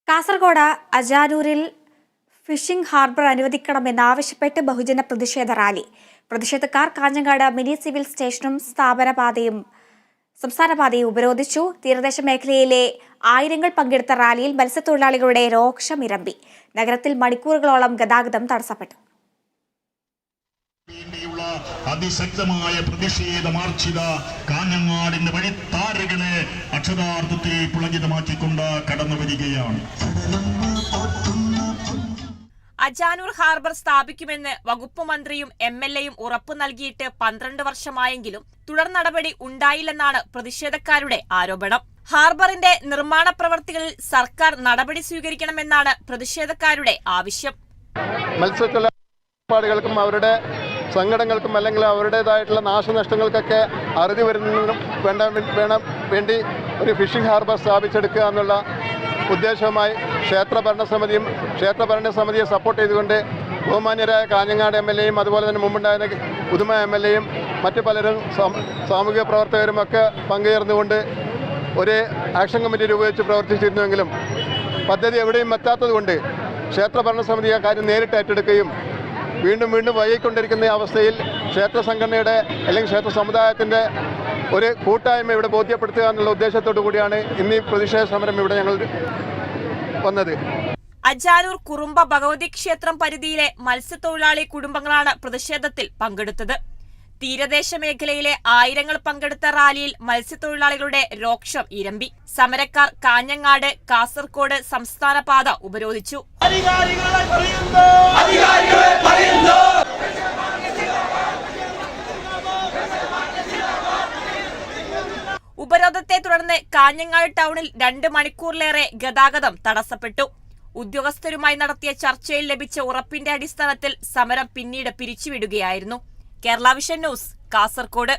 Kasaragod അജാനൂരിൽ phishing harbour അനുവദിക്കണമെന്നാവശ്യപ്പെട്ട് ബഹുജന പ്രതിഷേധ rally. പ്രതിഷേധക്കാർ കാഞ്ഞങ്ങാട് മിനി സിവിൽ സ്റ്റേഷനും സംസ്ഥാന പാതയും ഉപരോധിച്ചു. തീരദേശ മേഖലയിലെ ആയിരങ്ങൾ പങ്കെടുത്ത റാലിയിൽ മത്സ്യത്തൊഴിലാളികളുടെ രോക്ഷമിരമ്പി. നഗരത്തിൽ മണിക്കൂറുകളോളം ഗതാഗതം തടസ്സപ്പെട്ടു. അതിശക്തമായ പ്രതിഷേധ മാർച്ചിത കാഞ്ഞങ്ങാടിന്റെ വഴിത്താരകളെ അക്ഷരാർത്ഥത്തിൽ പുളകിതമാക്കിക്കൊണ്ട് കടന്നു വരികയാണ്. അജാനൂർ ഹാർബർ സ്ഥാപിക്കുമെന്ന് വകുപ്പ് മന്ത്രിയും MLAയും ഉറപ്പു നൽകിയിട്ട് 12 വർഷമായെങ്കിലും തുടർ നടപടി ഉണ്ടായില്ലെന്നാണ് പ്രതിഷേധക്കാരുടെ ആരോപണം. ഹാർബറിന്റെ നിർമ്മാണ പ്രവർത്തികളിൽ സർക്കാർ നടപടി സ്വീകരിക്കണമെന്നാണ് പ്രതിഷേധക്കാരുടെ ആവശ്യം. മത്സ്യത്തൊഴിലാളികൾക്കും അവരുടെ സങ്കടങ്ങൾക്കും അല്ലെങ്കിൽ അവരുടേതായിട്ടുള്ള നാശനഷ്ടങ്ങൾക്കൊക്കെ അറുതി വരുന്നതിനും വേണ്ടി ഒരു ഫിഷിംഗ് ഹാർബർ സ്ഥാപിച്ചെടുക്കുക എന്നുള്ള ഉദ്ദേശവുമായി ക്ഷേത്രഭരണസമിതിയെ സപ്പോർട്ട് ചെയ്തുകൊണ്ട് ബഹുമാന്യരായ കാഞ്ഞങ്ങാട് MLAയും അതുപോലെ തന്നെ മുമ്പുണ്ടായിരുന്ന പുതുമ MLAയും മറ്റു പലരും സാമൂഹിക പ്രവർത്തകരും ഒക്കെ പങ്കുചേർന്നുകൊണ്ട് ഒരു ആക്ഷൻ കമ്മിറ്റി രൂപീകരിച്ച് പ്രവർത്തിച്ചിരുന്നുവെങ്കിലും പദ്ധതി എവിടെയും എത്താത്തതുകൊണ്ട് ക്ഷേത്രഭരണസമിതി ആ കാര്യം നേരിട്ട് ഏറ്റെടുക്കുകയും വീണ്ടും വൈകിക്കൊണ്ടിരിക്കുന്ന അവസ്ഥയിൽ ക്ഷേത്ര സംഘടനയുടെ അല്ലെങ്കിൽ ക്ഷേത്ര സമുദായത്തിൻ്റെ ഒരു കൂട്ടായ്മ ഇവിടെ ബോധ്യപ്പെടുത്തുക എന്നുള്ള ഉദ്ദേശത്തോടു കൂടിയാണ് ഇന്ന് ഈ പ്രതിഷേധ സമരം ഇവിടെ ഞങ്ങൾ വന്നത്. അജാനൂർ കുറുമ്പ ഭഗവതി ക്ഷേത്രം പരിധിയിലെ മത്സ്യത്തൊഴിലാളി കുടുംബങ്ങളാണ് പ്രതിഷേധത്തിൽ പങ്കെടുത്തത്. തീരദേശ മേഖലയിലെ ആയിരങ്ങൾ പങ്കെടുത്ത റാലിയിൽ മത്സ്യത്തൊഴിലാളികളുടെ രോക്ഷം ഇരമ്പി. സമരക്കാർ കാഞ്ഞങ്ങാട് കാസർഗോഡ് സംസ്ഥാന പാത ഉപരോധിച്ചു. ഉപരോധത്തെ തുടർന്ന് കാഞ്ഞങ്ങാട് ടൗണിൽ 2 മണിക്കൂറിലേറെ ഗതാഗതം തടസ്സപ്പെട്ടു. ഉദ്യോഗസ്ഥരുമായി നടത്തിയ ചർച്ചയിൽ ലഭിച്ച ഉറപ്പിന്റെ അടിസ്ഥാനത്തിൽ സമരം പിന്നീട് പിരിച്ചുവിടുകയായിരുന്നു. Kerala vision news, Kasaragod.